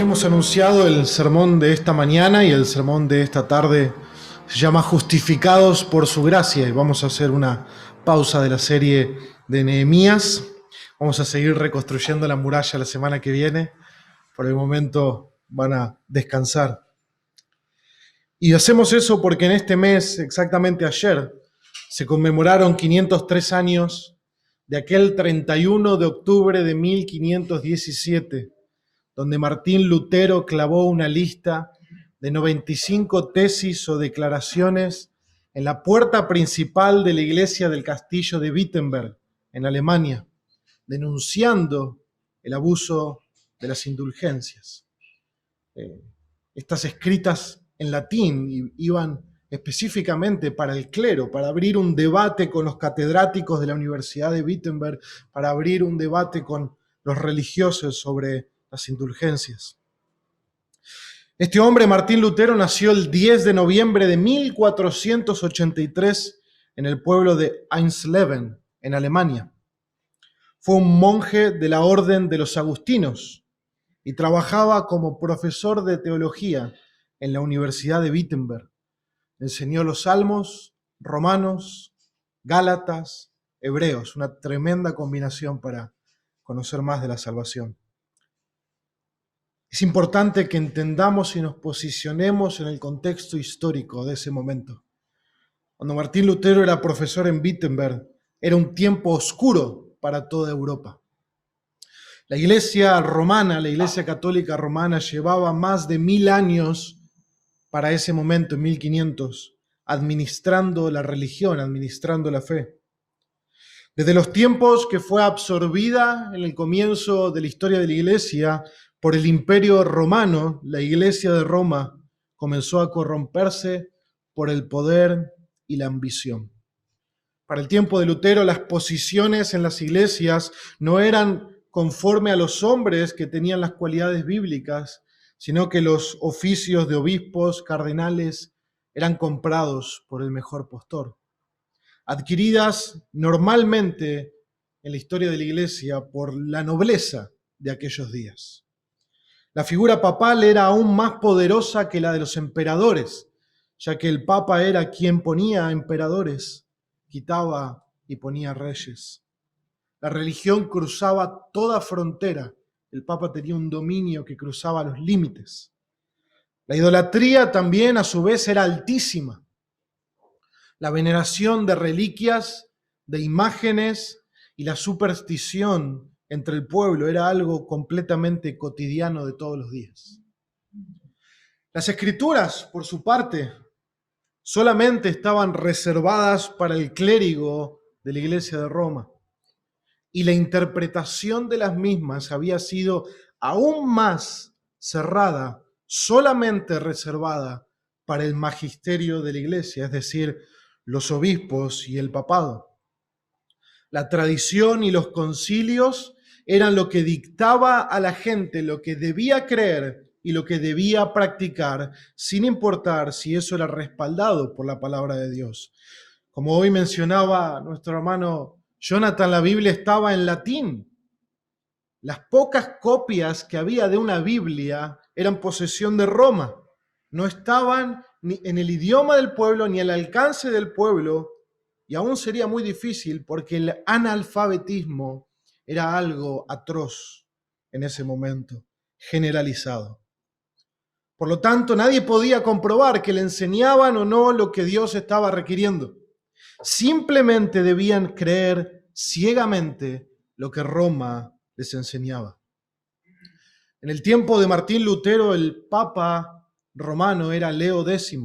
Hemos anunciado el sermón de esta mañana y el sermón de esta tarde se llama Justificados por su gracia, y vamos a hacer una pausa de la serie de Nehemías. Vamos a seguir reconstruyendo la muralla la semana que viene. Por el momento van a descansar. Y hacemos eso porque en este mes, exactamente ayer, se conmemoraron 503 años de aquel 31 de octubre de 1517, donde Martín Lutero clavó una lista de 95 tesis o declaraciones en la puerta principal de la iglesia del castillo de Wittenberg, en Alemania, denunciando el abuso de las indulgencias. Estas escritas en latín iban específicamente para el clero, para abrir un debate con los catedráticos de la Universidad de Wittenberg, para abrir un debate con los religiosos sobre las indulgencias. Este hombre, Martín Lutero, nació el 10 de noviembre de 1483 en el pueblo de Eisleben, en Alemania. Fue un monje de la orden de los agustinos y trabajaba como profesor de teología en la Universidad de Wittenberg. Enseñó los Salmos, Romanos, Gálatas, Hebreos, una tremenda combinación para conocer más de la salvación. Es importante que entendamos y nos posicionemos en el contexto histórico de ese momento. Cuando Martín Lutero era profesor en Wittenberg, era un tiempo oscuro para toda Europa. La iglesia romana, la iglesia católica romana, llevaba más de 1000 años para ese momento, en 1500, administrando la religión, administrando la fe. Desde los tiempos que fue absorbida en el comienzo de la historia de la iglesia por el Imperio Romano, la iglesia de Roma comenzó a corromperse por el poder y la ambición. Para el tiempo de Lutero, las posiciones en las iglesias no eran conforme a los hombres que tenían las cualidades bíblicas, sino que los oficios de obispos, cardenales, eran comprados por el mejor postor, adquiridas normalmente en la historia de la iglesia por la nobleza de aquellos días. La figura papal era aún más poderosa que la de los emperadores, ya que el papa era quien ponía emperadores, quitaba y ponía reyes. La religión cruzaba toda frontera. El papa tenía un dominio que cruzaba los límites. La idolatría también, a su vez, era altísima. La veneración de reliquias, de imágenes y la superstición entre el pueblo era algo completamente cotidiano de todos los días. Las escrituras, por su parte, solamente estaban reservadas para el clérigo de la iglesia de Roma, y la interpretación de las mismas había sido aún más cerrada, solamente reservada para el magisterio de la iglesia, es decir, los obispos y el papado. La tradición y los concilios eran lo que dictaba a la gente lo que debía creer y lo que debía practicar, sin importar si eso era respaldado por la palabra de Dios. Como hoy mencionaba nuestro hermano Jonathan, la Biblia estaba en latín. Las pocas copias que había de una Biblia eran posesión de Roma. No estaban ni en el idioma del pueblo ni al alcance del pueblo, y aún sería muy difícil porque el analfabetismo era algo atroz en ese momento, generalizado. Por lo tanto, nadie podía comprobar que le enseñaban o no lo que Dios estaba requiriendo. Simplemente debían creer ciegamente lo que Roma les enseñaba. En el tiempo de Martín Lutero, el Papa romano era Leo X.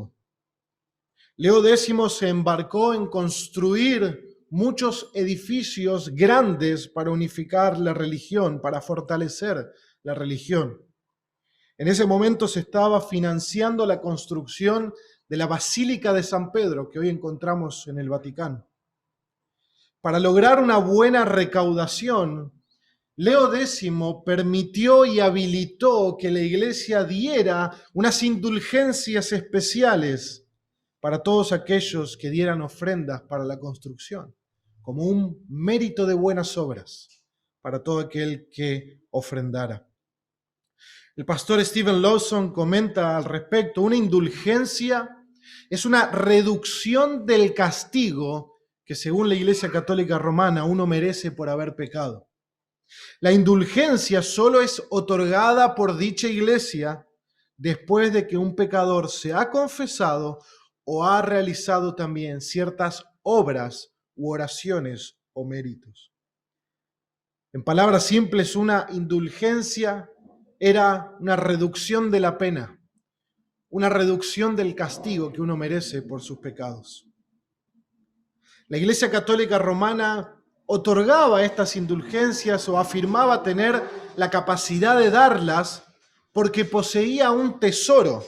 Leo X se embarcó en construir muchos edificios grandes para unificar la religión, para fortalecer la religión. En ese momento se estaba financiando la construcción de la Basílica de San Pedro, que hoy encontramos en el Vaticano. Para lograr una buena recaudación, Leo X permitió y habilitó que la iglesia diera unas indulgencias especiales para todos aquellos que dieran ofrendas para la construcción, como un mérito de buenas obras para todo aquel que ofrendara. El pastor Stephen Lawson comenta al respecto: una indulgencia es una reducción del castigo que, según la Iglesia Católica Romana, uno merece por haber pecado. La indulgencia solo es otorgada por dicha iglesia después de que un pecador se ha confesado o ha realizado también ciertas obras u oraciones o méritos. En palabras simples, una indulgencia era una reducción de la pena, una reducción del castigo que uno merece por sus pecados. La Iglesia Católica Romana otorgaba estas indulgencias o afirmaba tener la capacidad de darlas porque poseía un tesoro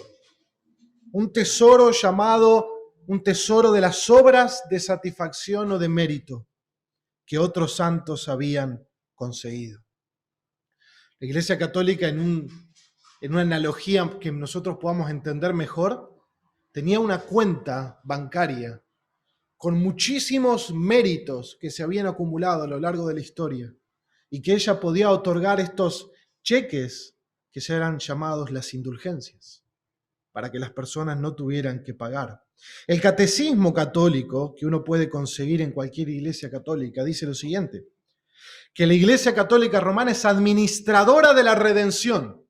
llamado un tesoro de las obras de satisfacción o de mérito que otros santos habían conseguido. La Iglesia Católica, en una analogía que nosotros podamos entender mejor, tenía una cuenta bancaria con muchísimos méritos que se habían acumulado a lo largo de la historia y que ella podía otorgar estos cheques que ya eran llamados las indulgencias, para que las personas no tuvieran que pagar. El catecismo católico, que uno puede conseguir en cualquier iglesia católica, dice lo siguiente: que la Iglesia Católica Romana es administradora de la redención,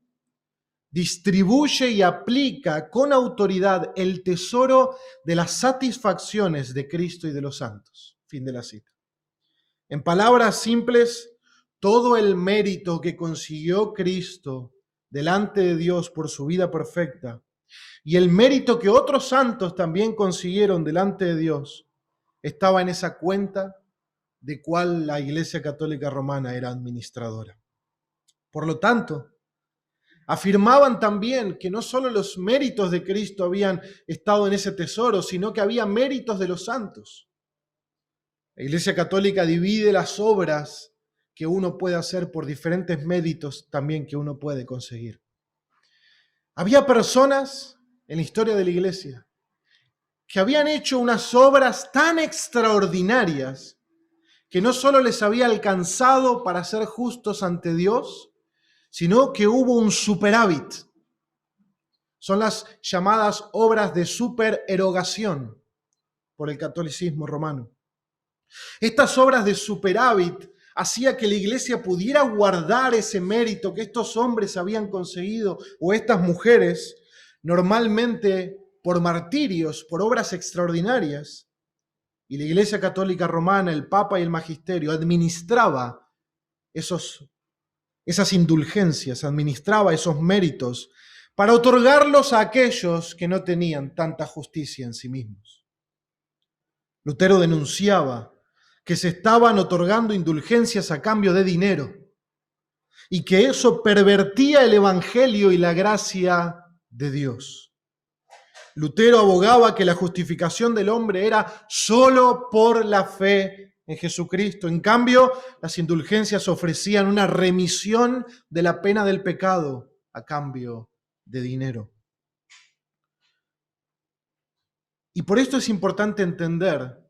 distribuye y aplica con autoridad el tesoro de las satisfacciones de Cristo y de los santos. Fin de la cita. En palabras simples, todo el mérito que consiguió Cristo delante de Dios por su vida perfecta y el mérito que otros santos también consiguieron delante de Dios estaba en esa cuenta de cual la Iglesia Católica Romana era administradora. Por lo tanto, afirmaban también que no solo los méritos de Cristo habían estado en ese tesoro, sino que había méritos de los santos. La Iglesia Católica divide las obras que uno puede hacer por diferentes méritos también que uno puede conseguir. Había personas en la historia de la Iglesia que habían hecho unas obras tan extraordinarias que no solo les había alcanzado para ser justos ante Dios, sino que hubo un superávit. Son las llamadas obras de supererogación por el catolicismo romano. Estas obras de superávit hacía que la iglesia pudiera guardar ese mérito que estos hombres habían conseguido, o estas mujeres, normalmente por martirios, por obras extraordinarias. Y la Iglesia Católica Romana, el Papa y el Magisterio, administraba esas indulgencias, administraba esos méritos para otorgarlos a aquellos que no tenían tanta justicia en sí mismos. Lutero denunciaba que se estaban otorgando indulgencias a cambio de dinero y que eso pervertía el evangelio y la gracia de Dios. Lutero abogaba que la justificación del hombre era solo por la fe en Jesucristo. En cambio, las indulgencias ofrecían una remisión de la pena del pecado a cambio de dinero. Y por esto es importante entender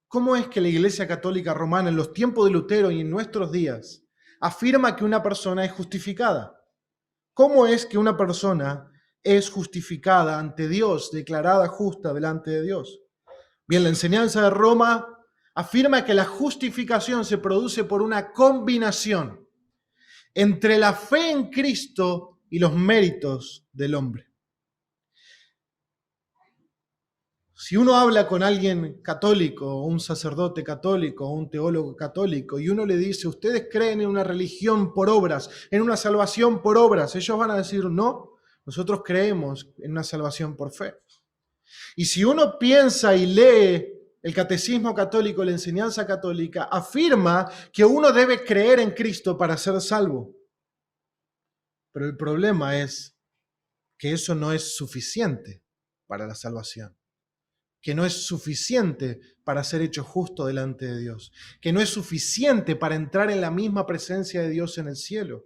cómo es que la Iglesia Católica Romana en los tiempos de Lutero y en nuestros días afirma que una persona es justificada. ¿Cómo es que una persona es justificada ante Dios, declarada justa delante de Dios? Bien, la enseñanza de Roma afirma que la justificación se produce por una combinación entre la fe en Cristo y los méritos del hombre. Si uno habla con alguien católico, un sacerdote católico, un teólogo católico, y uno le dice: ¿ustedes creen en una religión por obras, en una salvación por obras? Ellos van a decir: no, nosotros creemos en una salvación por fe. Y si uno piensa y lee el catecismo católico, la enseñanza católica, afirma que uno debe creer en Cristo para ser salvo. Pero el problema es que eso no es suficiente para la salvación, que no es suficiente para ser hecho justo delante de Dios, que no es suficiente para entrar en la misma presencia de Dios en el cielo.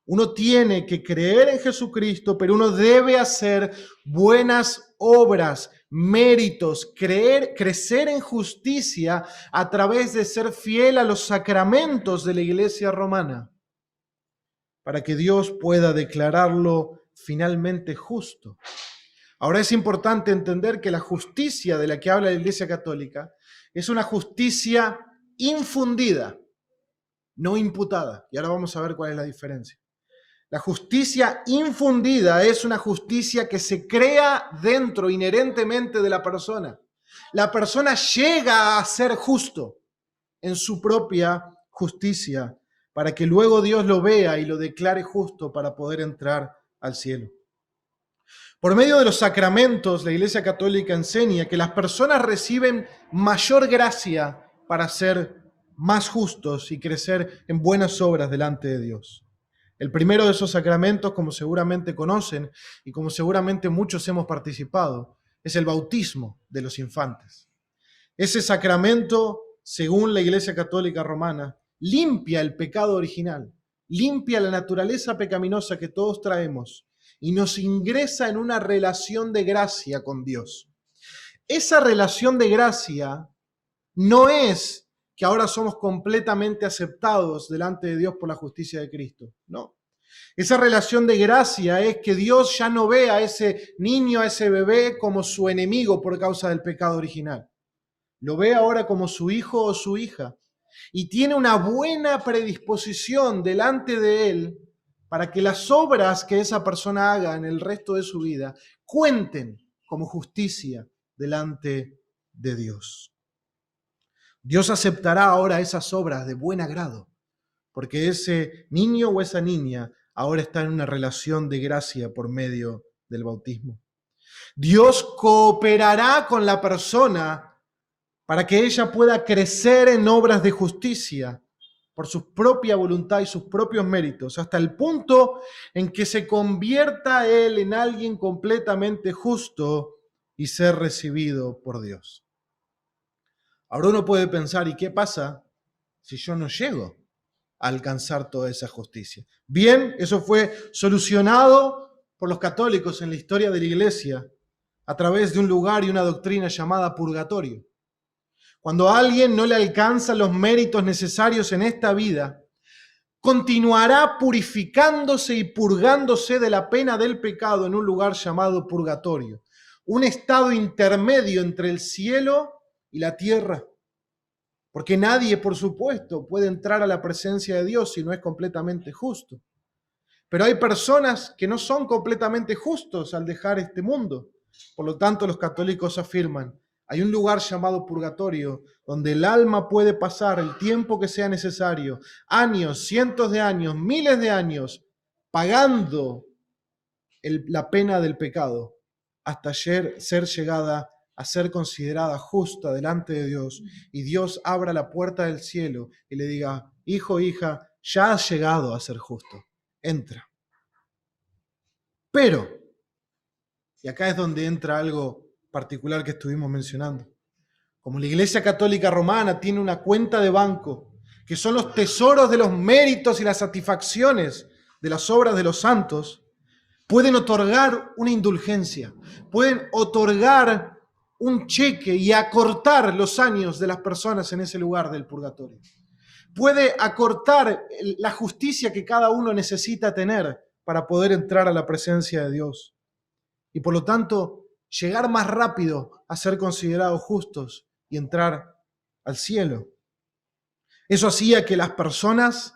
Uno tiene que creer en Jesucristo, pero uno debe hacer buenas obras, méritos, crecer en justicia a través de ser fiel a los sacramentos de la Iglesia romana. para que Dios pueda declararlo finalmente justo. Ahora es importante entender que la justicia de la que habla la Iglesia Católica es una justicia infundida, no imputada. Y ahora vamos a ver cuál es la diferencia. La justicia infundida es una justicia que se crea dentro, inherentemente de la persona. La persona llega a ser justo en su propia justicia, para que luego Dios lo vea y lo declare justo para poder entrar al cielo. Por medio de los sacramentos, la Iglesia Católica enseña que las personas reciben mayor gracia para ser más justos y crecer en buenas obras delante de Dios. El primero de esos sacramentos, como seguramente conocen y como seguramente muchos hemos participado, es el bautismo de los infantes. Ese sacramento, según la Iglesia Católica Romana, limpia el pecado original, limpia la naturaleza pecaminosa que todos traemos y nos ingresa en una relación de gracia con Dios. Esa relación de gracia no es que ahora somos completamente aceptados delante de Dios por la justicia de Cristo, no. Esa relación de gracia es que Dios ya no ve a ese niño, a ese bebé como su enemigo por causa del pecado original. Lo ve ahora como su hijo o su hija y tiene una buena predisposición delante de él para que las obras que esa persona haga en el resto de su vida cuenten como justicia delante de Dios. Dios aceptará ahora esas obras de buen agrado, porque ese niño o esa niña ahora está en una relación de gracia por medio del bautismo. Dios cooperará con la persona para que ella pueda crecer en obras de justicia por su propia voluntad y sus propios méritos, hasta el punto en que se convierta él en alguien completamente justo y ser recibido por Dios. Ahora uno puede pensar, ¿y qué pasa si yo no llego a alcanzar toda esa justicia? Bien, eso fue solucionado por los católicos en la historia de la Iglesia a través de un lugar y una doctrina llamada purgatorio. Cuando a alguien no le alcanzan los méritos necesarios en esta vida, continuará purificándose y purgándose de la pena del pecado en un lugar llamado purgatorio, un estado intermedio entre el cielo y la tierra. Porque nadie, por supuesto, puede entrar a la presencia de Dios si no es completamente justo. Pero hay personas que no son completamente justos al dejar este mundo. Por lo tanto, los católicos afirman, hay un lugar llamado purgatorio donde el alma puede pasar el tiempo que sea necesario, años, cientos de años, miles de años, pagando la pena del pecado hasta ser llegada a ser considerada justa delante de Dios y Dios abra la puerta del cielo y le diga, hijo, hija, ya has llegado a ser justo, entra. Pero, y acá es donde entra algo particular que estuvimos mencionando, como la Iglesia Católica Romana tiene una cuenta de banco, que son los tesoros de los méritos y las satisfacciones de las obras de los santos, pueden otorgar una indulgencia, pueden otorgar un cheque y acortar los años de las personas en ese lugar del purgatorio. Puede acortar la justicia que cada uno necesita tener para poder entrar a la presencia de Dios. Y por lo tanto, llegar más rápido a ser considerados justos y entrar al cielo. Eso hacía que las personas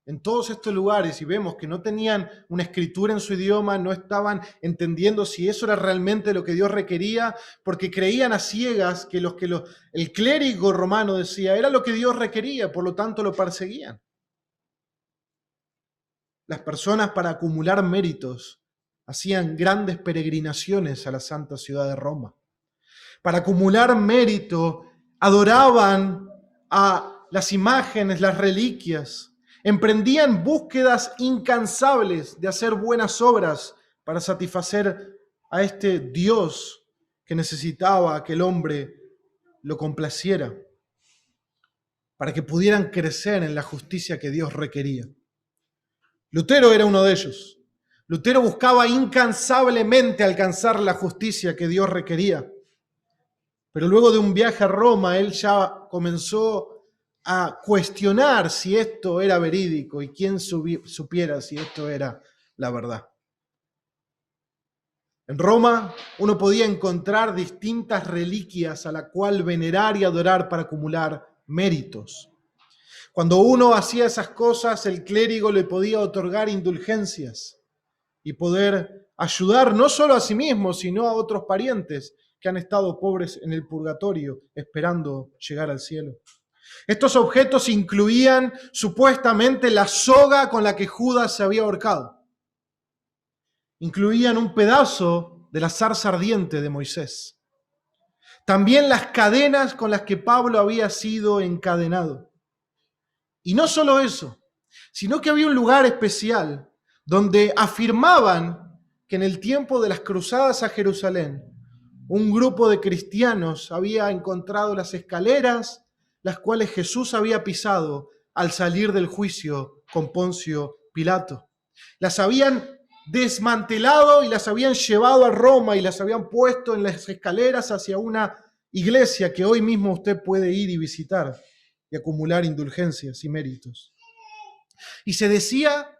en todos estos lugares, y vemos que no tenían una escritura en su idioma, no estaban entendiendo si eso era realmente lo que Dios requería, porque creían a ciegas que el clérigo romano decía era lo que Dios requería, por lo tanto lo perseguían. Las personas, para acumular méritos, hacían grandes peregrinaciones a la santa ciudad de Roma. Para acumular mérito, adoraban a las imágenes, las reliquias, emprendían búsquedas incansables de hacer buenas obras para satisfacer a este Dios que necesitaba que el hombre lo complaciera, para que pudieran crecer en la justicia que Dios requería. Lutero era uno de ellos. Lutero buscaba incansablemente alcanzar la justicia que Dios requería. Pero luego de un viaje a Roma, él ya comenzó a cuestionar si esto era verídico y quién supiera si esto era la verdad. En Roma uno podía encontrar distintas reliquias a la cual venerar y adorar para acumular méritos. Cuando uno hacía esas cosas, el clérigo le podía otorgar indulgencias y poder ayudar no solo a sí mismo, sino a otros parientes que han estado pobres en el purgatorio, esperando llegar al cielo. Estos objetos incluían supuestamente la soga con la que Judas se había ahorcado. Incluían un pedazo de la zarza ardiente de Moisés. También las cadenas con las que Pablo había sido encadenado. Y no solo eso, sino que había un lugar especial donde afirmaban que en el tiempo de las cruzadas a Jerusalén, un grupo de cristianos había encontrado las escaleras, las cuales Jesús había pisado al salir del juicio con Poncio Pilato. Las habían desmantelado y las habían llevado a Roma y las habían puesto en las escaleras hacia una iglesia que hoy mismo usted puede ir y visitar y acumular indulgencias y méritos. Y se decía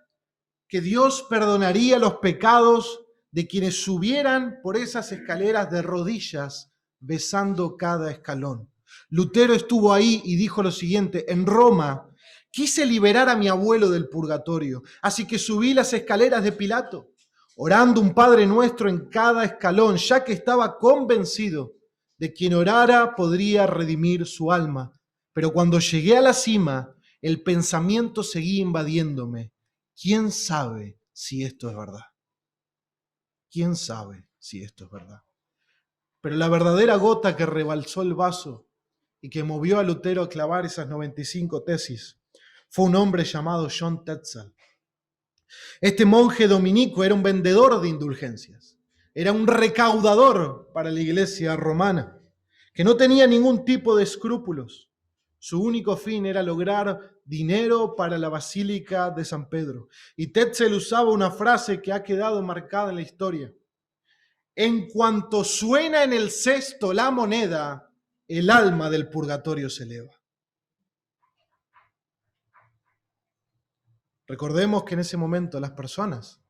que Dios perdonaría los pecados de quienes subieran por esas escaleras de rodillas, besando cada escalón. Lutero estuvo ahí y dijo lo siguiente: en Roma quise liberar a mi abuelo del purgatorio, así que subí las escaleras de Pilato, orando un Padre Nuestro en cada escalón, ya que estaba convencido de quien orara podría redimir su alma. Pero cuando llegué a la cima, el pensamiento seguía invadiéndome. ¿Quién sabe si esto es verdad? ¿Quién sabe si esto es verdad? Pero la verdadera gota que rebalsó el vaso y que movió a Lutero a clavar esas 95 tesis fue un hombre llamado John Tetzel. Este monje dominico era un vendedor de indulgencias, era un recaudador para la iglesia romana, que no tenía ningún tipo de escrúpulos. Su único fin era lograr dinero para la Basílica de San Pedro. Y Tetzel usaba una frase que ha quedado marcada en la historia: en cuanto suena en el cesto la moneda, el alma del purgatorio se eleva. Recordemos que en ese momento las personas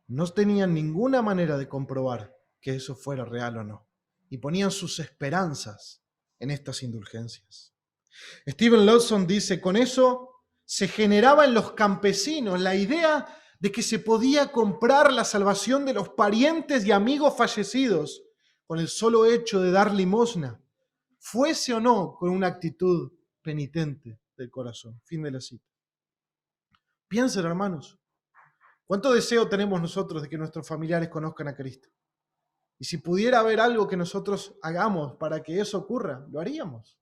no tenían ninguna manera de comprobar que eso fuera real o no, y ponían sus esperanzas en estas indulgencias. Stephen Lawson dice: con eso se generaba en los campesinos la idea de que se podía comprar la salvación de los parientes y amigos fallecidos con el solo hecho de dar limosna, fuese o no con una actitud penitente del corazón. Fin de la cita. Piensen, hermanos, ¿cuánto deseo tenemos nosotros de que nuestros familiares conozcan a Cristo? Y si pudiera haber algo que nosotros hagamos para que eso ocurra, lo haríamos.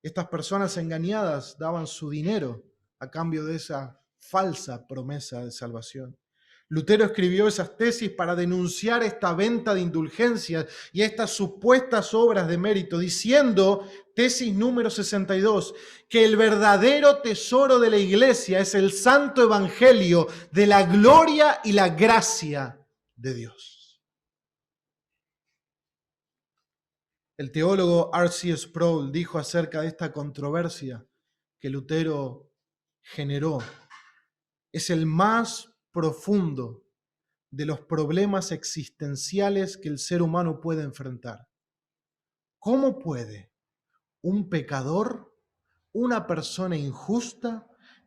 Estas personas engañadas daban su dinero a cambio de esa falsa promesa de salvación. Lutero escribió esas tesis para denunciar esta venta de indulgencias y estas supuestas obras de mérito, diciendo, tesis número 62, que el verdadero tesoro de la iglesia es el santo evangelio de la gloria y la gracia de Dios. El teólogo R.C. Sproul dijo acerca de esta controversia que Lutero generó: es el más profundo de los problemas existenciales que el ser humano puede enfrentar. ¿Cómo puede un pecador, una persona injusta,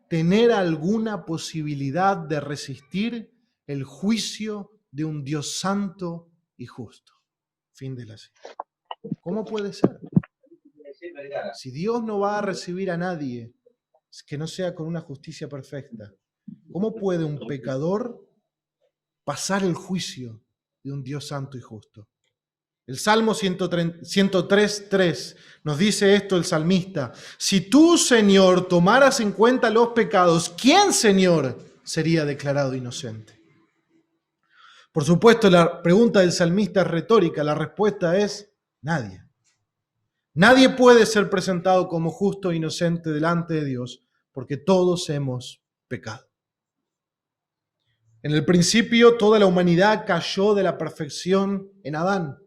tener alguna posibilidad de resistir el juicio de un Dios santo y justo? Fin de la cita. ¿Cómo puede ser? Si Dios no va a recibir a nadie que no sea con una justicia perfecta, ¿cómo puede un pecador pasar el juicio de un Dios santo y justo? El Salmo 103:3 nos dice esto el salmista: si tú, Señor, tomaras en cuenta los pecados, ¿quién, Señor, sería declarado inocente? Por supuesto, la pregunta del salmista es retórica. La respuesta es: nadie. Nadie puede ser presentado como justo e inocente delante de Dios, porque todos hemos pecado. En el principio, toda la humanidad cayó de la perfección en Adán.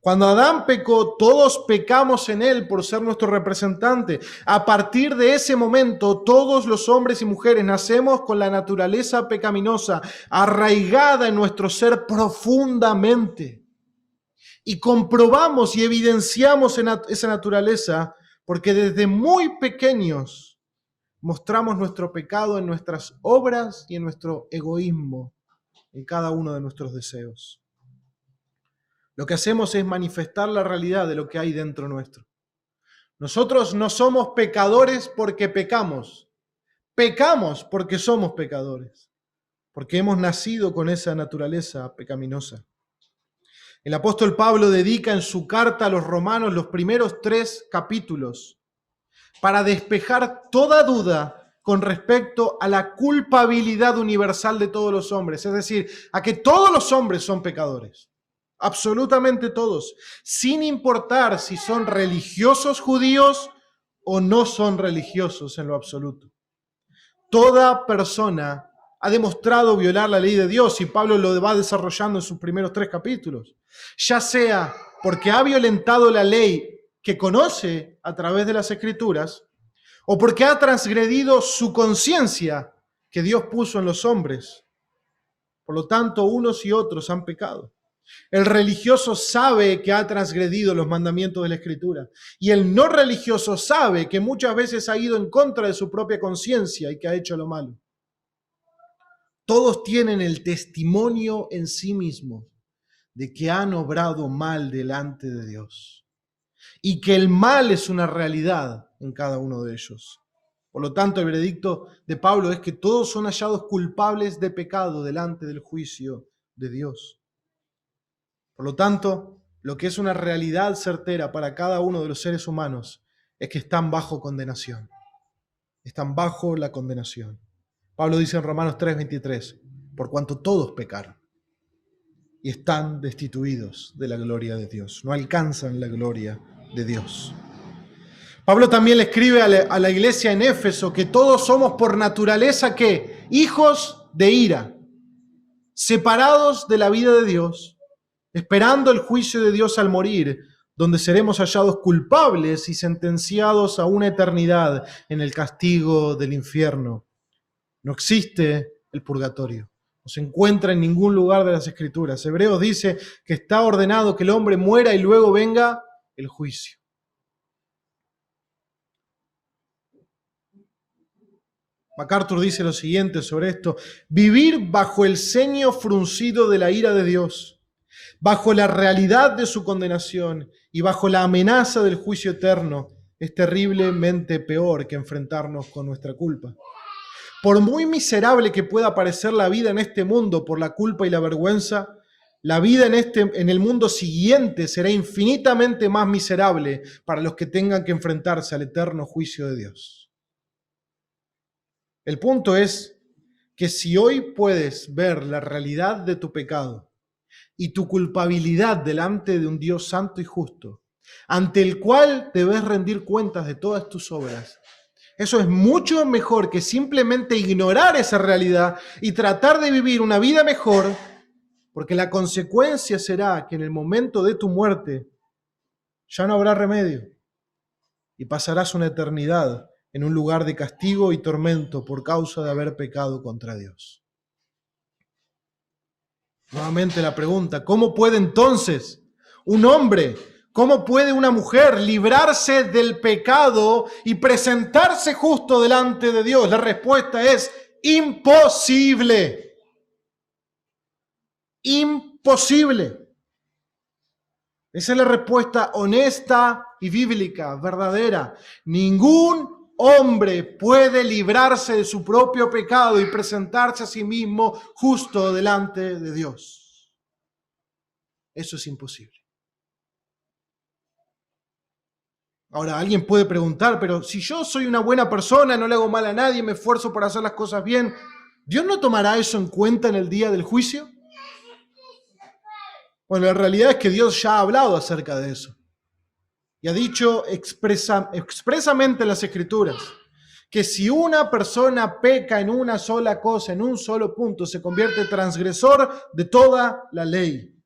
Cuando Adán pecó, todos pecamos en él por ser nuestro representante. A partir de ese momento, todos los hombres y mujeres nacemos con la naturaleza pecaminosa arraigada en nuestro ser profundamente. Y comprobamos y evidenciamos esa naturaleza porque desde muy pequeños mostramos nuestro pecado en nuestras obras y en nuestro egoísmo, en cada uno de nuestros deseos. Lo que hacemos es manifestar la realidad de lo que hay dentro nuestro. Nosotros no somos pecadores porque pecamos. Pecamos porque somos pecadores, porque hemos nacido con esa naturaleza pecaminosa. El apóstol Pablo dedica en su carta a los romanos los primeros 3 capítulos para despejar toda duda con respecto a la culpabilidad universal de todos los hombres, es decir, a que todos los hombres son pecadores. Absolutamente todos, sin importar si son religiosos judíos o no son religiosos en lo absoluto. Toda persona ha demostrado violar la ley de Dios y Pablo lo va desarrollando en sus primeros 3 capítulos. Ya sea porque ha violentado la ley que conoce a través de las Escrituras o porque ha transgredido su conciencia que Dios puso en los hombres. Por lo tanto, unos y otros han pecado. El religioso sabe que ha transgredido los mandamientos de la Escritura y el no religioso sabe que muchas veces ha ido en contra de su propia conciencia y que ha hecho lo malo. Todos tienen el testimonio en sí mismos de que han obrado mal delante de Dios y que el mal es una realidad en cada uno de ellos. Por lo tanto, el veredicto de Pablo es que todos son hallados culpables de pecado delante del juicio de Dios. Por lo tanto, lo que es una realidad certera para cada uno de los seres humanos es que están bajo condenación. Están bajo la condenación. Pablo dice en Romanos 3:23, por cuanto todos pecaron y están destituidos de la gloria de Dios, no alcanzan la gloria de Dios. Pablo también le escribe a la iglesia en Éfeso que todos somos por naturaleza, ¿qué? Hijos de ira, separados de la vida de Dios, esperando el juicio de Dios al morir, donde seremos hallados culpables y sentenciados a una eternidad en el castigo del infierno. No existe el purgatorio, no se encuentra en ningún lugar de las Escrituras. Hebreos dice que está ordenado que el hombre muera y luego venga el juicio. MacArthur dice lo siguiente sobre esto: vivir bajo el ceño fruncido de la ira de Dios, bajo la realidad de su condenación y bajo la amenaza del juicio eterno es terriblemente peor que enfrentarnos con nuestra culpa. Por muy miserable que pueda parecer la vida en este mundo por la culpa y la vergüenza, la vida en el mundo siguiente será infinitamente más miserable para los que tengan que enfrentarse al eterno juicio de Dios. El punto es que si hoy puedes ver la realidad de tu pecado y tu culpabilidad delante de un Dios santo y justo, ante el cual debes rendir cuentas de todas tus obras, eso es mucho mejor que simplemente ignorar esa realidad y tratar de vivir una vida mejor, porque la consecuencia será que en el momento de tu muerte ya no habrá remedio y pasarás una eternidad en un lugar de castigo y tormento por causa de haber pecado contra Dios. Nuevamente la pregunta: ¿cómo puede entonces un hombre, cómo puede una mujer librarse del pecado y presentarse justo delante de Dios? La respuesta es imposible. Imposible. Esa es la respuesta honesta y bíblica, verdadera. Ningún hombre puede librarse de su propio pecado y presentarse a sí mismo justo delante de Dios. Eso es imposible. Ahora, alguien puede preguntar, pero si yo soy una buena persona, no le hago mal a nadie, me esfuerzo por hacer las cosas bien, ¿Dios no tomará eso en cuenta en el día del juicio? Bueno, la realidad es que Dios ya ha hablado acerca de eso. Y ha dicho expresamente en las Escrituras que si una persona peca en una sola cosa, en un solo punto, se convierte en transgresor de toda la ley.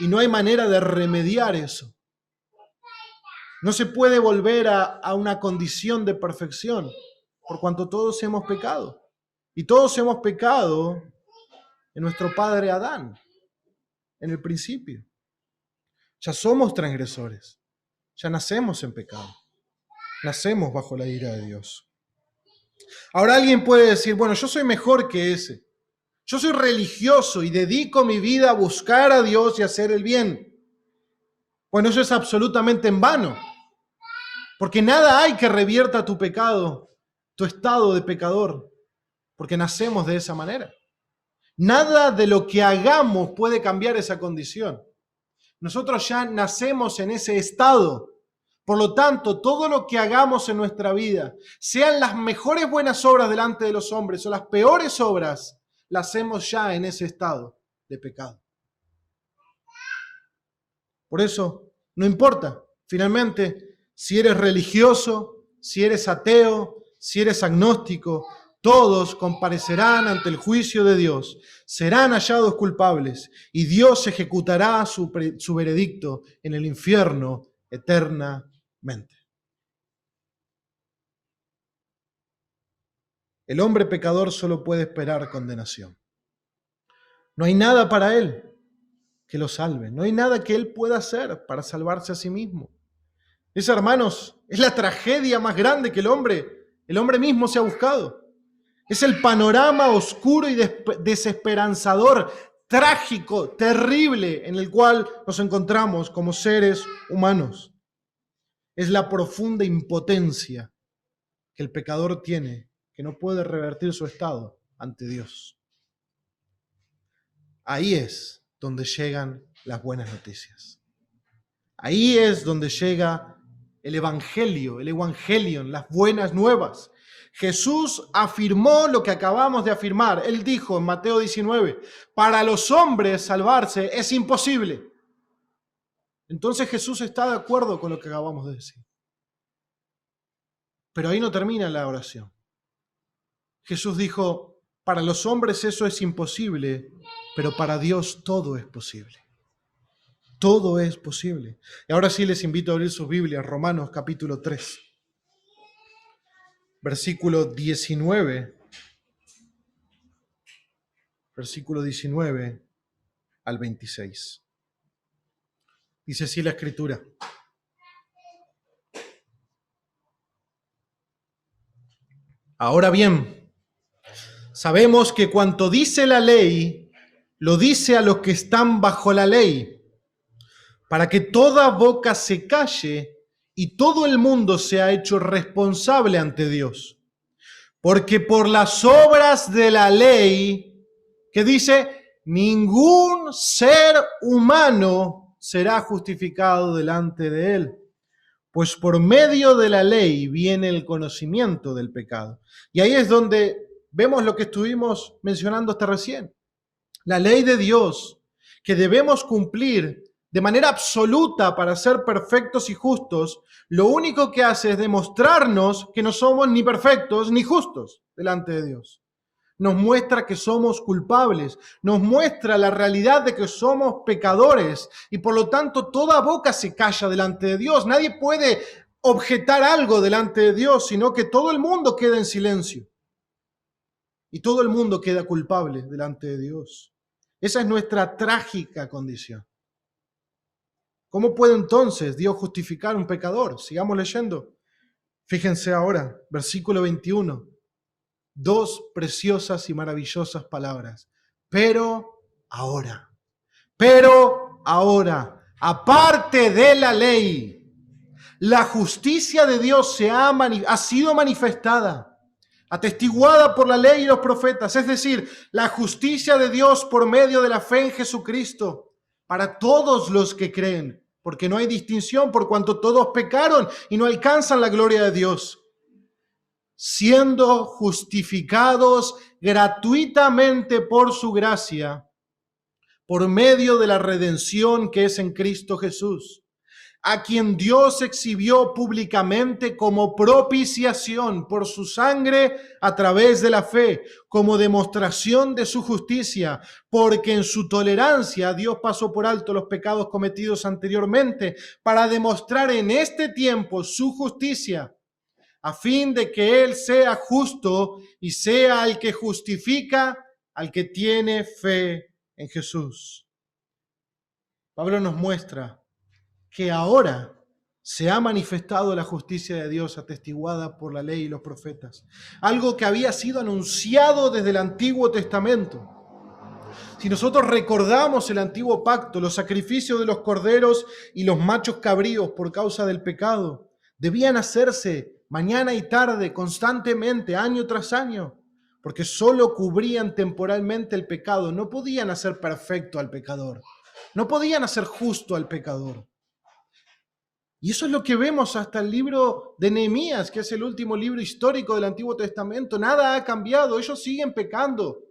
y no hay manera de remediar eso. No se puede volver a una condición de perfección, por cuanto todos hemos pecado. Y todos hemos pecado en nuestro padre Adán, en el principio. Ya somos transgresores, ya nacemos en pecado, nacemos bajo la ira de Dios. Ahora alguien puede decir, bueno, yo soy mejor que ese. Yo soy religioso y dedico mi vida a buscar a Dios y a hacer el bien. Bueno, eso es absolutamente en vano, porque nada hay que revierta tu pecado, tu estado de pecador, porque nacemos de esa manera. Nada de lo que hagamos puede cambiar esa condición. Nosotros ya nacemos en ese estado. Por lo tanto, todo lo que hagamos en nuestra vida, sean las mejores buenas obras delante de los hombres o las peores obras, las hacemos ya en ese estado de pecado. Por eso, no importa, finalmente, si eres religioso, si eres ateo, si eres agnóstico, todos comparecerán ante el juicio de Dios, serán hallados culpables y Dios ejecutará su veredicto en el infierno eternamente. El hombre pecador solo puede esperar condenación. No hay nada para él que lo salve, no hay nada que él pueda hacer para salvarse a sí mismo. Esa, hermanos, es la tragedia más grande que el hombre mismo se ha buscado. Es el panorama oscuro y desesperanzador, trágico, terrible en el cual nos encontramos como seres humanos. Es la profunda impotencia que el pecador tiene, que no puede revertir su estado ante Dios. Ahí es donde llegan las buenas noticias. Ahí es donde llega el evangelion, las buenas nuevas. Jesús afirmó lo que acabamos de afirmar. Él dijo en Mateo 19, para los hombres salvarse es imposible. Entonces Jesús está de acuerdo con lo que acabamos de decir. Pero ahí no termina la oración. Jesús dijo, para los hombres eso es imposible, pero para Dios todo es posible. Todo es posible. Y ahora sí les invito a abrir sus Biblias, Romanos capítulo 3, versículo 19 al 26. Dice así la Escritura. Ahora bien, sabemos que cuanto dice la ley, lo dice a los que están bajo la ley, para que toda boca se calle y todo el mundo sea hecho responsable ante Dios. Porque por las obras de la ley, que dice, ningún ser humano será justificado delante de él. Pues por medio de la ley viene el conocimiento del pecado. Y ahí es donde vemos lo que estuvimos mencionando hasta recién. La ley de Dios que debemos cumplir de manera absoluta para ser perfectos y justos, lo único que hace es demostrarnos que no somos ni perfectos ni justos delante de Dios. Nos muestra que somos culpables, nos muestra la realidad de que somos pecadores y por lo tanto toda boca se calla delante de Dios. Nadie puede objetar algo delante de Dios, sino que todo el mundo queda en silencio y todo el mundo queda culpable delante de Dios. Esa es nuestra trágica condición. ¿Cómo puede entonces Dios justificar a un pecador? Sigamos leyendo. Fíjense ahora, versículo 21. Dos preciosas y maravillosas palabras. Pero ahora, aparte de la ley, la justicia de Dios ha sido manifestada, atestiguada por la ley y los profetas, es decir, la justicia de Dios por medio de la fe en Jesucristo, para todos los que creen, porque no hay distinción por cuanto todos pecaron y no alcanzan la gloria de Dios, siendo justificados gratuitamente por su gracia, por medio de la redención que es en Cristo Jesús, a quien Dios exhibió públicamente como propiciación por su sangre a través de la fe, como demostración de su justicia, porque en su tolerancia Dios pasó por alto los pecados cometidos anteriormente para demostrar en este tiempo su justicia, a fin de que Él sea justo y sea el que justifica al que tiene fe en Jesús. Pablo nos muestra que ahora se ha manifestado la justicia de Dios atestiguada por la ley y los profetas, algo que había sido anunciado desde el Antiguo Testamento. Si nosotros recordamos el antiguo pacto, los sacrificios de los corderos y los machos cabríos por causa del pecado debían hacerse mañana y tarde, constantemente, año tras año, porque solo cubrían temporalmente el pecado, no podían hacer perfecto al pecador, no podían hacer justo al pecador. Y eso es lo que vemos hasta el libro de Nehemías, que es el último libro histórico del Antiguo Testamento. Nada ha cambiado, ellos siguen pecando.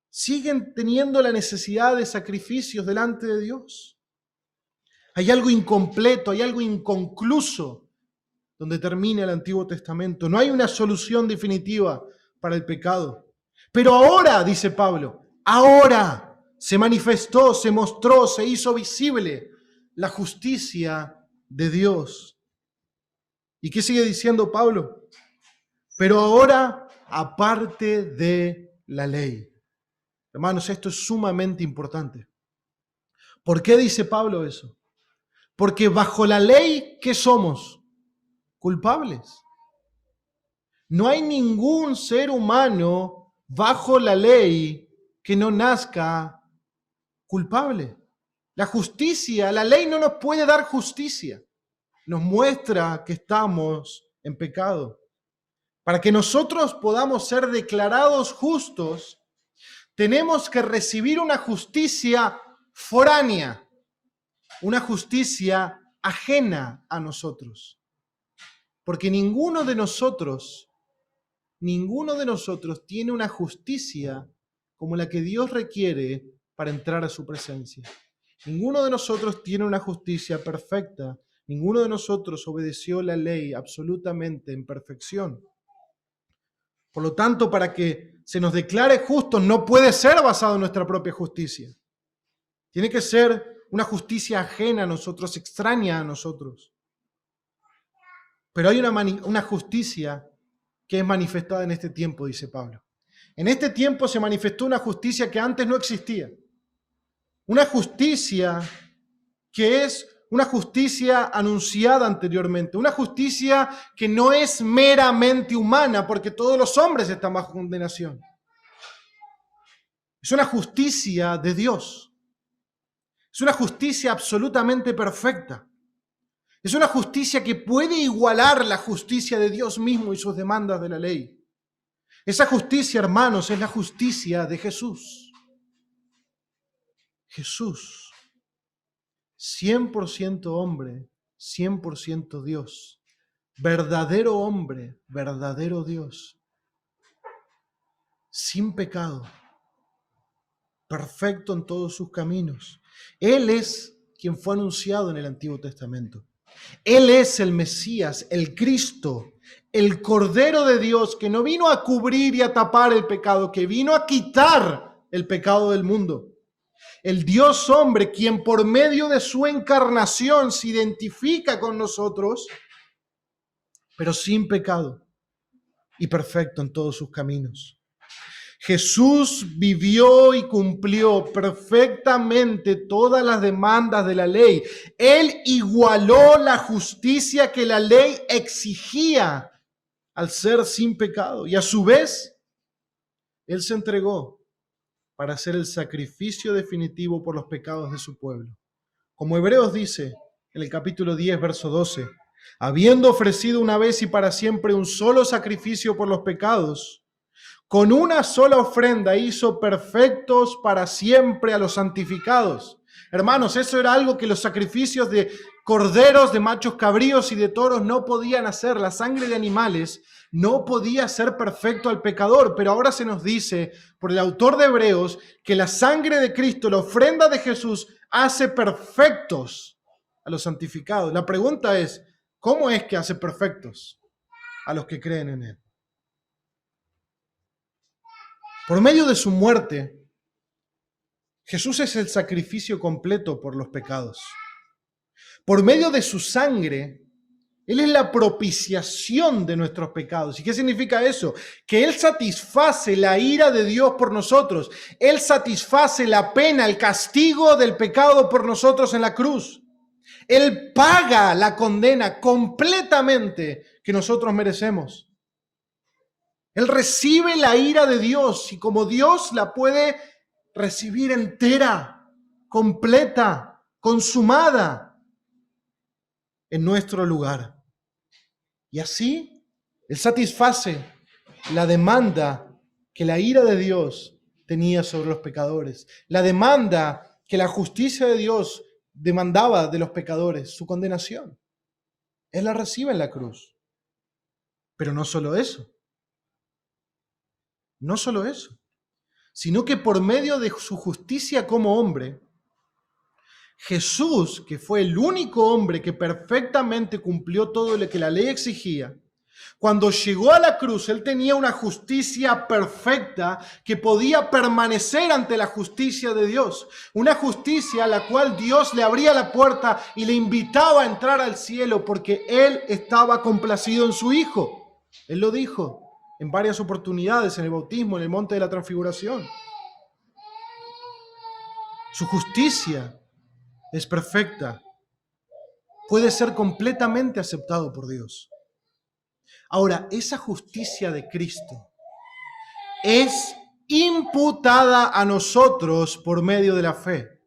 Siguen teniendo la necesidad de sacrificios delante de Dios. Hay algo incompleto, hay algo inconcluso donde termina el Antiguo Testamento. No hay una solución definitiva para el pecado. Pero ahora, dice Pablo, ahora se manifestó, se mostró, se hizo visible la justicia de Dios. ¿Y qué sigue diciendo Pablo? Pero ahora, aparte de la ley. Hermanos, esto es sumamente importante. ¿Por qué dice Pablo eso? Porque bajo la ley, ¿qué somos? Culpables. No hay ningún ser humano bajo la ley que no nazca culpable. La justicia, la ley no nos puede dar justicia. Nos muestra que estamos en pecado. Para que nosotros podamos ser declarados justos, tenemos que recibir una justicia foránea, una justicia ajena a nosotros. Porque ninguno de nosotros tiene una justicia como la que Dios requiere para entrar a su presencia. Ninguno de nosotros tiene una justicia perfecta. Ninguno de nosotros obedeció la ley absolutamente en perfección. Por lo tanto, para que se nos declare justos, no puede ser basado en nuestra propia justicia. Tiene que ser una justicia ajena a nosotros, extraña a nosotros. Pero hay una justicia que es manifestada en este tiempo, dice Pablo. En este tiempo se manifestó una justicia que antes no existía. Una justicia que es una justicia anunciada anteriormente. Una justicia que no es meramente humana, porque todos los hombres están bajo condenación. Es una justicia de Dios. Es una justicia absolutamente perfecta. Es una justicia que puede igualar la justicia de Dios mismo y sus demandas de la ley. Esa justicia, hermanos, es la justicia de Jesús. Jesús, 100% hombre, 100% Dios. Verdadero hombre, verdadero Dios. Sin pecado. Perfecto en todos sus caminos. Él es quien fue anunciado en el Antiguo Testamento. Él es el Mesías, el Cristo, el Cordero de Dios, que no vino a cubrir y a tapar el pecado, que vino a quitar el pecado del mundo. El Dios hombre, quien por medio de su encarnación se identifica con nosotros, pero sin pecado y perfecto en todos sus caminos. Jesús vivió y cumplió perfectamente todas las demandas de la ley. Él igualó la justicia que la ley exigía al ser sin pecado. Y a su vez, Él se entregó para hacer el sacrificio definitivo por los pecados de su pueblo. Como Hebreos dice en el capítulo 10, verso 12, habiendo ofrecido una vez y para siempre un solo sacrificio por los pecados, con una sola ofrenda hizo perfectos para siempre a los santificados. Hermanos, eso era algo que los sacrificios de corderos, de machos cabríos y de toros no podían hacer. La sangre de animales no podía hacer perfecto al pecador, pero ahora se nos dice por el autor de Hebreos que la sangre de Cristo, la ofrenda de Jesús, hace perfectos a los santificados. La pregunta es, ¿cómo es que hace perfectos a los que creen en Él? Por medio de su muerte, Jesús es el sacrificio completo por los pecados. Por medio de su sangre, Él es la propiciación de nuestros pecados. ¿Y qué significa eso? Que Él satisface la ira de Dios por nosotros. Él satisface la pena, el castigo del pecado por nosotros en la cruz. Él paga la condena completamente que nosotros merecemos. Él recibe la ira de Dios y como Dios la puede recibir entera, completa, consumada en nuestro lugar. Y así, Él satisface la demanda que la ira de Dios tenía sobre los pecadores, la demanda que la justicia de Dios demandaba de los pecadores, su condenación. Él la recibe en la cruz. Pero no solo eso, sino que por medio de su justicia como hombre, Jesús, que fue el único hombre que perfectamente cumplió todo lo que la ley exigía, cuando llegó a la cruz, Él tenía una justicia perfecta que podía permanecer ante la justicia de Dios. Una justicia a la cual Dios le abría la puerta y le invitaba a entrar al cielo porque Él estaba complacido en su Hijo. Él lo dijo en varias oportunidades, en el bautismo, en el monte de la transfiguración. Su justicia es perfecta. Puede ser completamente aceptado por Dios. Ahora, esa justicia de Cristo es imputada a nosotros por medio de la fe.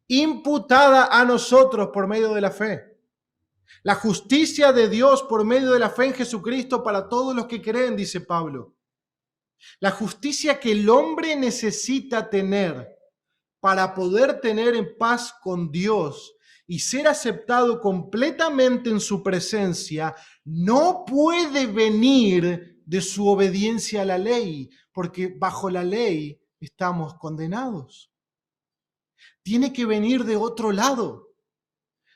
Imputada a nosotros por medio de la fe. La justicia de Dios por medio de la fe en Jesucristo para todos los que creen, dice Pablo. La justicia que el hombre necesita tener para poder tener en paz con Dios y ser aceptado completamente en su presencia, no puede venir de su obediencia a la ley, porque bajo la ley estamos condenados. Tiene que venir de otro lado.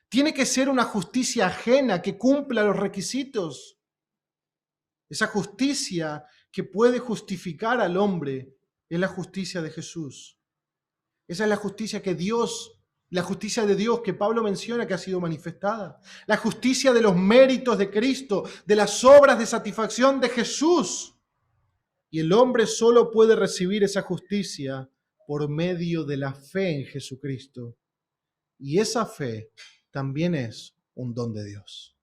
Tiene que ser una justicia ajena que cumpla los requisitos. Esa justicia que puede justificar al hombre es la justicia de Jesús. Esa es la justicia que Dios, la justicia de Dios que Pablo menciona que ha sido manifestada. La justicia de los méritos de Cristo, de las obras de satisfacción de Jesús. Y el hombre solo puede recibir esa justicia por medio de la fe en Jesucristo. Y esa fe también es un don de Dios.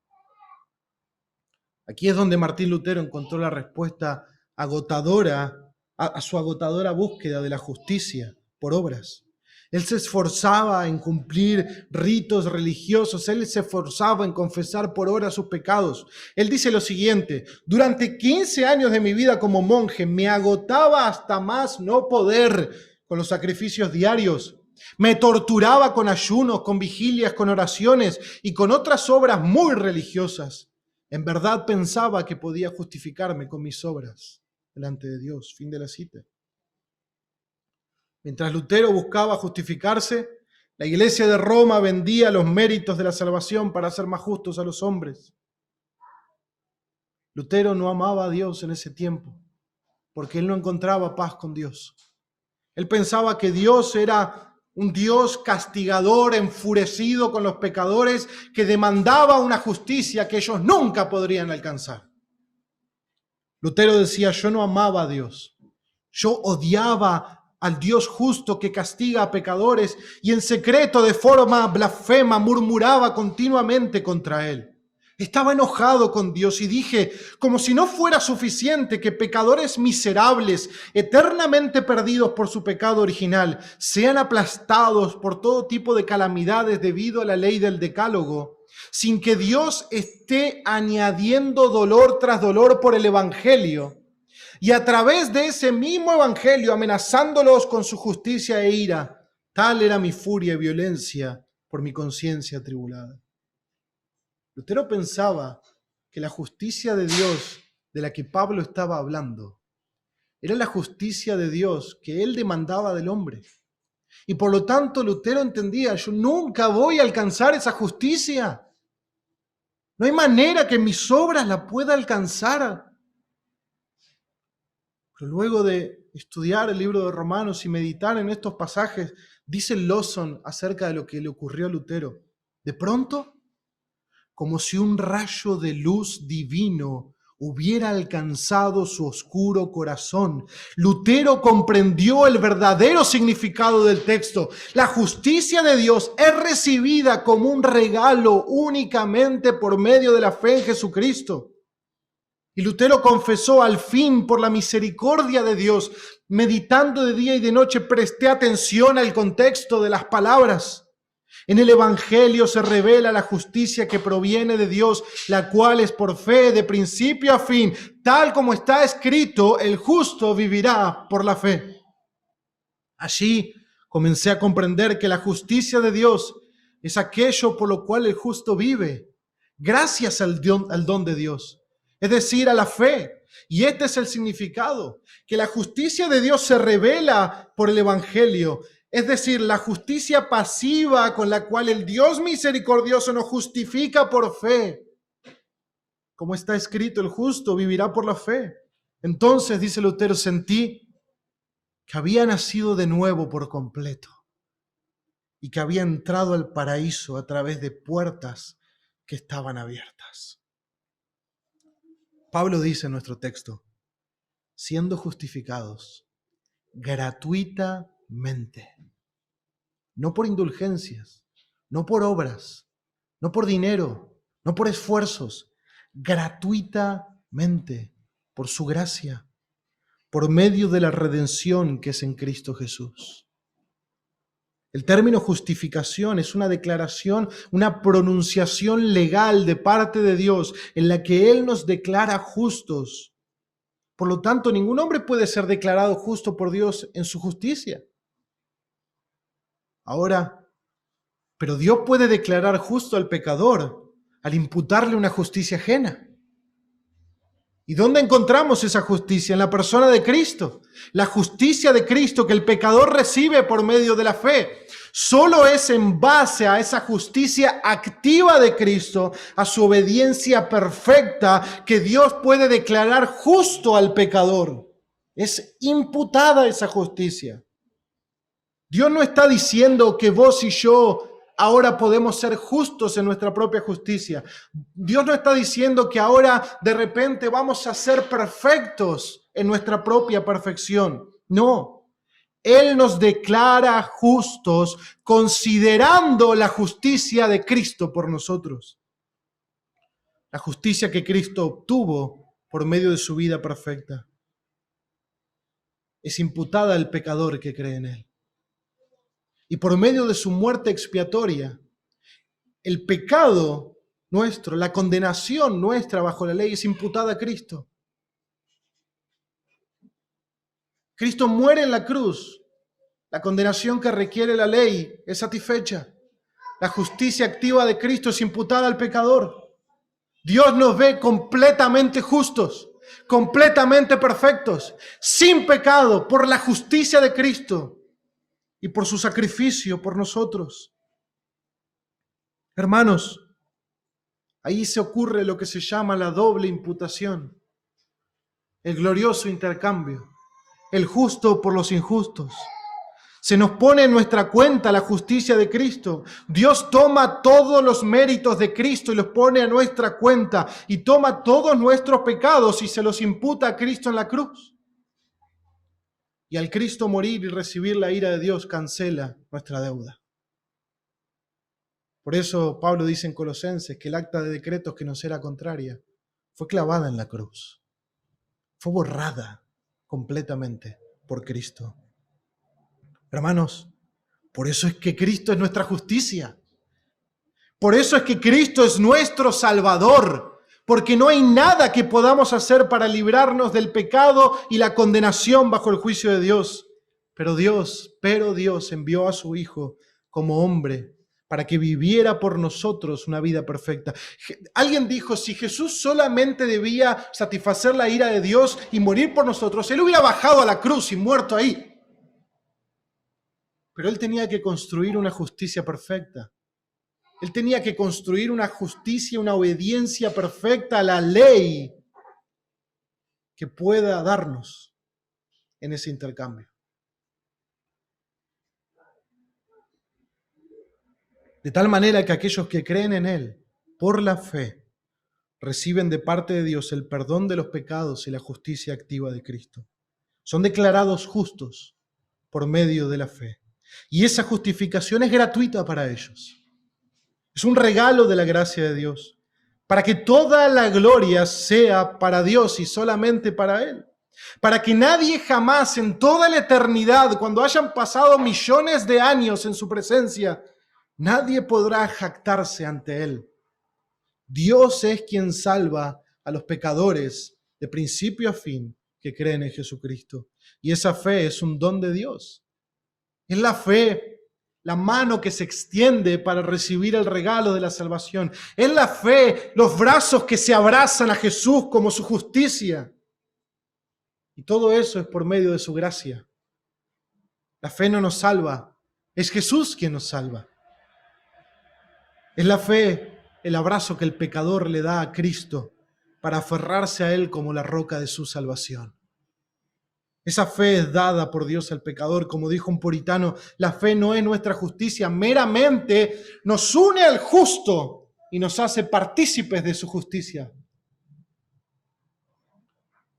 Aquí es donde Martín Lutero encontró la respuesta agotadora a su agotadora búsqueda de la justicia por obras. Él se esforzaba en cumplir ritos religiosos, él se esforzaba en confesar por horas sus pecados. Él dice lo siguiente: durante 15 años de mi vida como monje me agotaba hasta más no poder con los sacrificios diarios. Me torturaba con ayunos, con vigilias, con oraciones y con otras obras muy religiosas. En verdad pensaba que podía justificarme con mis obras delante de Dios. Fin de la cita. Mientras Lutero buscaba justificarse, la Iglesia de Roma vendía los méritos de la salvación para hacer más justos a los hombres. Lutero no amaba a Dios en ese tiempo, porque él no encontraba paz con Dios. Él pensaba que Dios era un Dios castigador, enfurecido con los pecadores, que demandaba una justicia que ellos nunca podrían alcanzar. Lutero decía: yo no amaba a Dios, yo odiaba al Dios justo que castiga a pecadores y en secreto de forma blasfema murmuraba continuamente contra él. Estaba enojado con Dios y dije, como si no fuera suficiente que pecadores miserables, eternamente perdidos por su pecado original, sean aplastados por todo tipo de calamidades debido a la ley del decálogo, sin que Dios esté añadiendo dolor tras dolor por el evangelio, y a través de ese mismo evangelio amenazándolos con su justicia e ira. Tal era mi furia y violencia por mi conciencia atribulada. Lutero pensaba que la justicia de Dios de la que Pablo estaba hablando era la justicia de Dios que él demandaba del hombre. Y por lo tanto Lutero entendía, yo nunca voy a alcanzar esa justicia. No hay manera que mis obras la pueda alcanzar. Pero luego de estudiar el libro de Romanos y meditar en estos pasajes, dice Lawson acerca de lo que le ocurrió a Lutero. De pronto, como si un rayo de luz divino hubiera alcanzado su oscuro corazón, Lutero comprendió el verdadero significado del texto. La justicia de Dios es recibida como un regalo únicamente por medio de la fe en Jesucristo. Y Lutero confesó: al fin, por la misericordia de Dios, meditando de día y de noche, presté atención al contexto de las palabras. En el Evangelio se revela la justicia que proviene de Dios, la cual es por fe de principio a fin. Tal como está escrito, el justo vivirá por la fe. Allí comencé a comprender que la justicia de Dios es aquello por lo cual el justo vive, gracias al don de Dios, es decir, a la fe. Y este es el significado, que la justicia de Dios se revela por el Evangelio, es decir, la justicia pasiva con la cual el Dios misericordioso nos justifica por fe. Como está escrito, el justo vivirá por la fe. Entonces, dice Lutero, sentí que había nacido de nuevo por completo y que había entrado al paraíso a través de puertas que estaban abiertas. Pablo dice en nuestro texto, siendo justificados gratuitamente, no por indulgencias, no por obras, no por dinero, no por esfuerzos, gratuitamente, por su gracia, por medio de la redención que es en Cristo Jesús. El término justificación es una declaración, una pronunciación legal de parte de Dios en la que Él nos declara justos. Por lo tanto, ningún hombre puede ser declarado justo por Dios en su justicia. Ahora, pero Dios puede declarar justo al pecador al imputarle una justicia ajena. ¿Y dónde encontramos esa justicia? En la persona de Cristo. La justicia de Cristo que el pecador recibe por medio de la fe. Solo es en base a esa justicia activa de Cristo, a su obediencia perfecta, que Dios puede declarar justo al pecador. Es imputada esa justicia. Dios no está diciendo que vos y yo ahora podemos ser justos en nuestra propia justicia. Dios no está diciendo que ahora de repente vamos a ser perfectos en nuestra propia perfección. No, Él nos declara justos considerando la justicia de Cristo por nosotros. La justicia que Cristo obtuvo por medio de su vida perfecta es imputada al pecador que cree en Él. Y por medio de su muerte expiatoria, el pecado nuestro, la condenación nuestra bajo la ley es imputada a Cristo. Cristo muere en la cruz. La condenación que requiere la ley es satisfecha. La justicia activa de Cristo es imputada al pecador. Dios nos ve completamente justos, completamente perfectos, sin pecado, por la justicia de Cristo y por su sacrificio por nosotros. Hermanos, ahí se ocurre lo que se llama la doble imputación, el glorioso intercambio, el justo por los injustos. Se nos pone en nuestra cuenta la justicia de Cristo. Dios toma todos los méritos de Cristo y los pone a nuestra cuenta y toma todos nuestros pecados y se los imputa a Cristo en la cruz. Y al Cristo morir y recibir la ira de Dios, cancela nuestra deuda. Por eso Pablo dice en Colosenses que el acta de decretos que nos era contraria fue clavada en la cruz. Fue borrada completamente por Cristo. Hermanos, por eso es que Cristo es nuestra justicia. Por eso es que Cristo es nuestro Salvador. Porque no hay nada que podamos hacer para librarnos del pecado y la condenación bajo el juicio de Dios. Pero Dios envió a su Hijo como hombre para que viviera por nosotros una vida perfecta. Alguien dijo, si Jesús solamente debía satisfacer la ira de Dios y morir por nosotros, Él hubiera bajado a la cruz y muerto ahí. Pero él tenía que construir una justicia perfecta. Él tenía que construir una justicia, una obediencia perfecta a la ley que pueda darnos en ese intercambio. De tal manera que aquellos que creen en Él, por la fe, reciben de parte de Dios el perdón de los pecados y la justicia activa de Cristo. Son declarados justos por medio de la fe. Y esa justificación es gratuita para ellos. Es un regalo de la gracia de Dios, para que toda la gloria sea para Dios y solamente para Él. Para que nadie jamás en toda la eternidad, cuando hayan pasado millones de años en su presencia, nadie podrá jactarse ante Él. Dios es quien salva a los pecadores de principio a fin que creen en Jesucristo. Y esa fe es un don de Dios. Es la fe, la mano que se extiende para recibir el regalo de la salvación. Es la fe, los brazos que se abrazan a Jesús como su justicia. Y todo eso es por medio de su gracia. La fe no nos salva, es Jesús quien nos salva. Es la fe, el abrazo que el pecador le da a Cristo para aferrarse a Él como la roca de su salvación. Esa fe es dada por Dios al pecador. Como dijo un puritano, la fe no es nuestra justicia, meramente nos une al justo y nos hace partícipes de su justicia.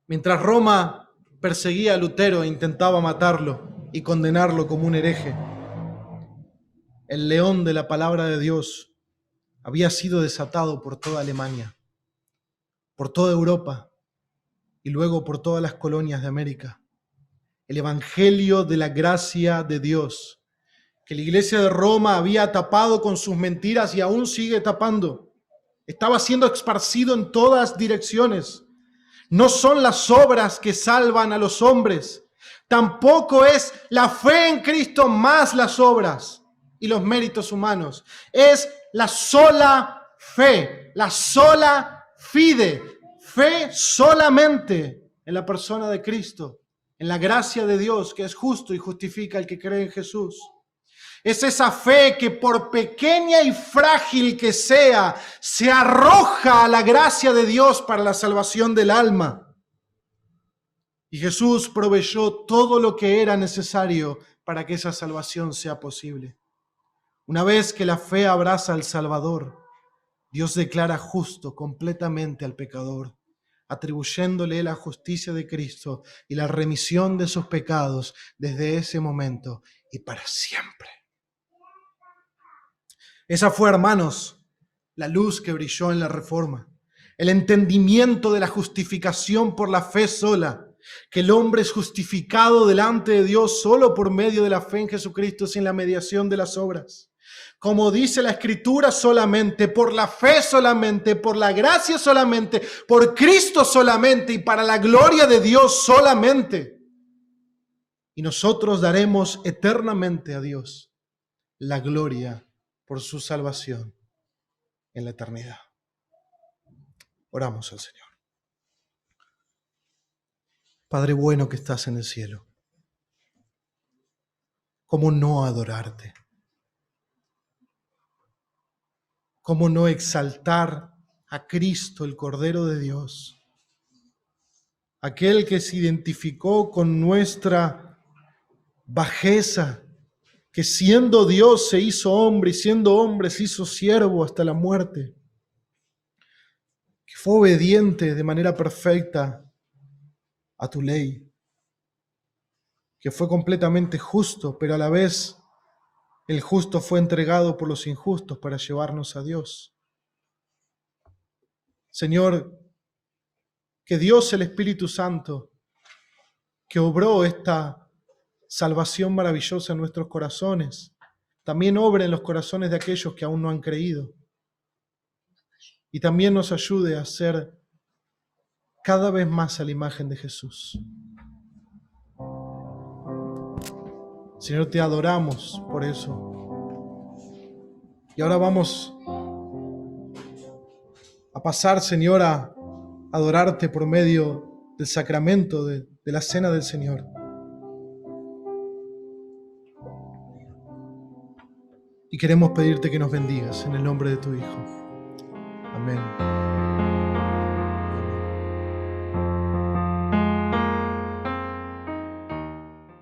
Mientras Roma perseguía a Lutero e intentaba matarlo y condenarlo como un hereje, el león de la palabra de Dios había sido desatado por toda Alemania, por toda Europa y luego por todas las colonias de América. El evangelio de la gracia de Dios, que la iglesia de Roma había tapado con sus mentiras y aún sigue tapando, estaba siendo esparcido en todas direcciones. No son las obras que salvan a los hombres, tampoco es la fe en Cristo más las obras y los méritos humanos. Es la sola fe, la sola fide, fe solamente en la persona de Cristo, en la gracia de Dios que es justo y justifica al que cree en Jesús. Es esa fe que por pequeña y frágil que sea, se arroja a la gracia de Dios para la salvación del alma. Y Jesús proveyó todo lo que era necesario para que esa salvación sea posible. Una vez que la fe abraza al Salvador, Dios declara justo completamente al pecador, atribuyéndole la justicia de Cristo y la remisión de sus pecados desde ese momento y para siempre. Esa fue, hermanos, la luz que brilló en la Reforma, el entendimiento de la justificación por la fe sola, que el hombre es justificado delante de Dios solo por medio de la fe en Jesucristo sin la mediación de las obras. Como dice la Escritura, solamente, por la fe solamente, por la gracia solamente, por Cristo solamente y para la gloria de Dios solamente. Y nosotros daremos eternamente a Dios la gloria por su salvación en la eternidad. Oramos al Señor. Padre bueno que estás en el cielo, ¿cómo no adorarte? ¿Cómo no exaltar a Cristo, el Cordero de Dios? Aquel que se identificó con nuestra bajeza, que siendo Dios se hizo hombre y siendo hombre se hizo siervo hasta la muerte, que fue obediente de manera perfecta a tu ley, que fue completamente justo, pero a la vez el justo fue entregado por los injustos para llevarnos a Dios. Señor, que Dios el Espíritu Santo, que obró esta salvación maravillosa en nuestros corazones, también obre en los corazones de aquellos que aún no han creído. Y también nos ayude a ser cada vez más a la imagen de Jesús. Señor, te adoramos por eso. Y ahora vamos a pasar, Señor, a adorarte por medio del sacramento de la cena del Señor. y queremos pedirte que nos bendigas en el nombre de tu Hijo. Amén.